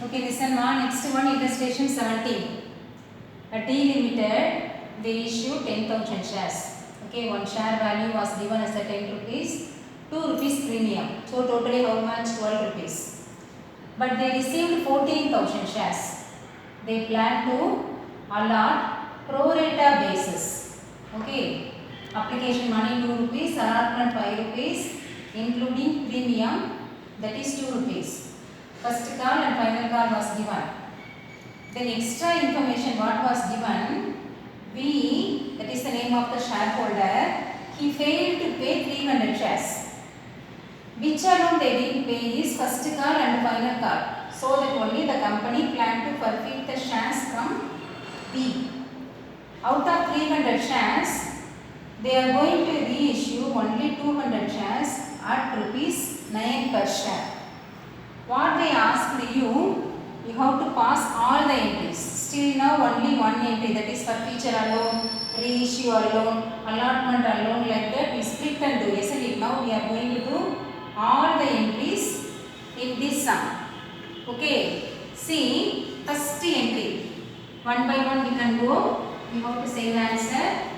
Okay, listen one. Next one, illustration 17. A T Limited, they issue 10,000 shares. Okay, one share value was given as a 10 rupees, 2 rupees premium. So totally how much? 12 rupees. But they received 14,000 shares. They plan to allot pro rata basis. Okay, application money 2 rupees, allotment 5 rupees, including premium, that is 2 rupees. First call and final call was given. Then extra information what was given, V, that is the name of the shareholder, he failed to pay 300 shares. Which amount they didn't pay is first call and final call. So that only the company planned to forfeit the shares from B. Out of 300 shares, they are going to reissue only 200 shares at rupees 9 per share. What they asked you have to pass all the entries. Still now only one entry, that is forfeiture alone, reissue alone, allotment alone, like that we split and do, isn't it? Now we are going to do all the entries in this sum. Okay, see first entry, one by one we can go. We have to say the answer.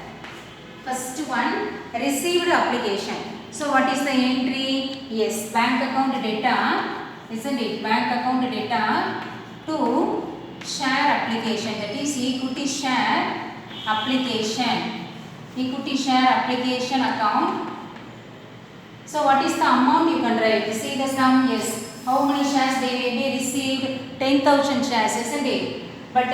First one, received application. So what is the entry? Yes, bank account data, isn't it? Bank account data to share application, that is equity share application. Equity share application account. So what is the amount you can write? See the sum, yes. How many shares they may be received? 10,000 shares, isn't it? But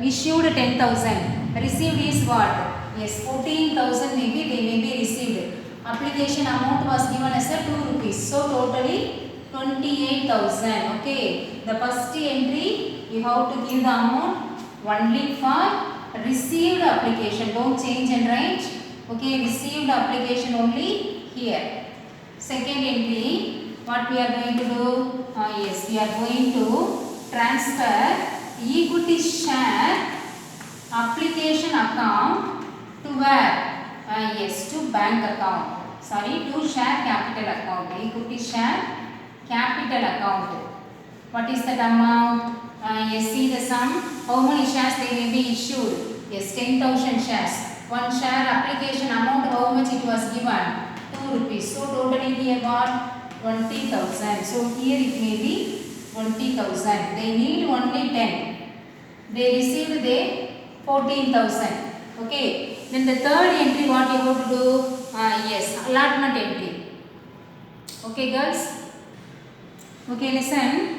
issued 10,000. Received is what? Yes, 14,000 maybe they may be received. Application amount was given as a 2 rupees. So totally 28,000. Okay. The first entry you have to give the amount only for received application. Don't change and write. Okay, received application only here. Second entry, what we are going to do? Yes, we are going to transfer equity share application account to where? Yes, to bank account. Sorry, to share capital account. Equity share capital account. What is that amount? Yes, see the sum. How many shares they may be issued? Yes, 10,000 shares. One share application amount, how much it was given? 2 rupees. So totally here what? 20,000. So here it may be 20,000. They need only 10. They received the 14,000. Okay. Then the third entry what you have to do? Yes, allotment entry. Okay girls? Okay, listen.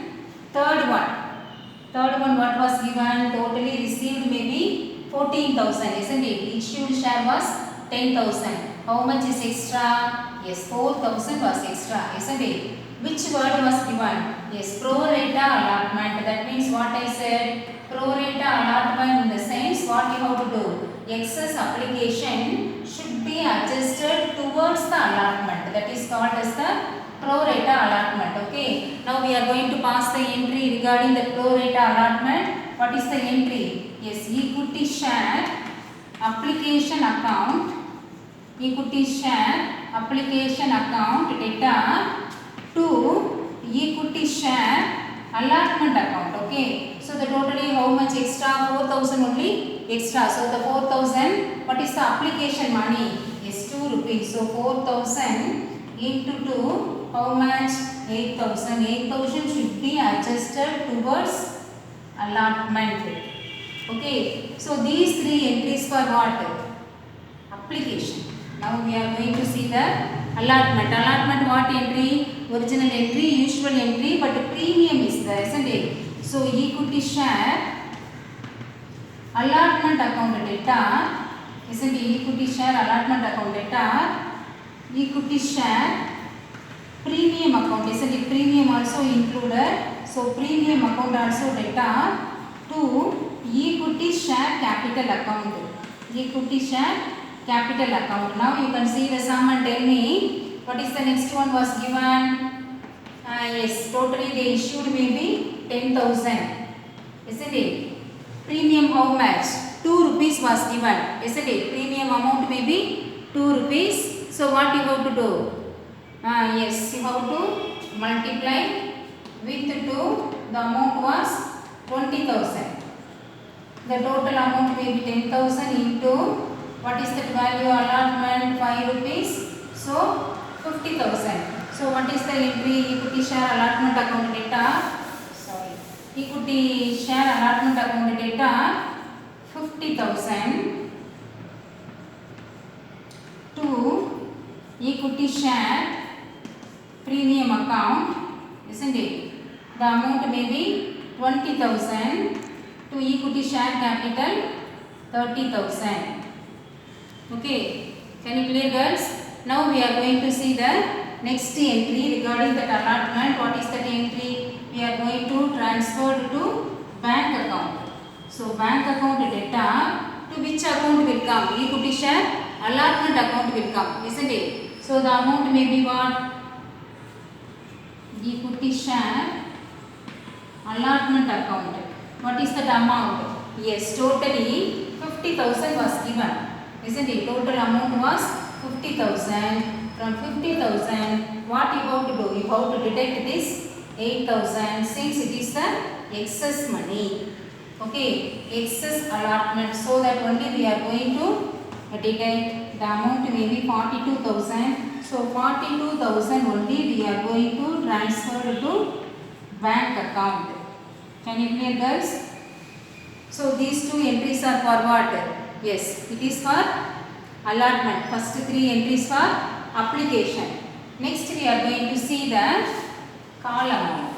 Third one what was given? Totally received maybe 14,000, isn't it? Issued share was 10,000. How much is extra? Yes, 4,000 was extra, isn't it? Which word was given? Yes, pro rata allotment. That means what I said? Pro rata allotment in the sense what you have to do? Excess application should be adjusted towards the allotment. That is called as the pro rata allotment. Okay. Now we are going to pass the entry regarding the pro rata allotment. What is the entry? Yes, equity share application account. Equity share application account data to equity share allotment account. Okay. So the totally how much extra? 4,000 only extra. So the 4,000, what is the application money? Is 2 rupees. So 4,000 into 2, how much? 8,000. 8,000 should be adjusted towards allotment. Okay. So these three entries for what? Application. Now we are going to see the allotment. Allotment what entry? Original entry, usual entry, but premium is there, isn't it? So equity share allotment account data, isn't it? Equity share allotment account data, equity share premium account, isn't it? Premium also included. So premium account also data to equity share capital account. Equity share capital account. Now you can see the sum and tell me what is the next one was given. Yes, totally they issued maybe 10,000, isn't it? Premium how much? 2 rupees was given, isn't it? Premium amount may be 2 rupees. So what you have to do? Yes, you have to multiply with 2 the amount was 20,000. The total amount may be 10,000 into what is that value allotment 5 rupees. So 50,000. So what is the entry equity share allotment account data? Sorry. Equity share allotment account data 50,000 to equity share premium account, isn't it? The amount may be 20,000 to equity share capital 30,000. Okay, can you clear girls? Now we are going to see the next entry regarding that allotment. What is that entry? We are going to transfer to bank account. So bank account data to which account will come? Equity share allotment account will come, isn't it? So the amount may be what? Equity share allotment account. What is that amount? Yes, totally 50,000 was given, isn't it? Total amount was 50,000. From 50,000, what you have to do? You have to deduct this 8,000 since it is the excess money. Okay, excess allotment. So that only we are going to deduct the amount may be 42,000. So 42,000 only we are going to transfer to bank account. Can you clear girls? So these two entries are for what? Yes, it is for allotment. First 3 entries for application. Next we are going to see the call amount.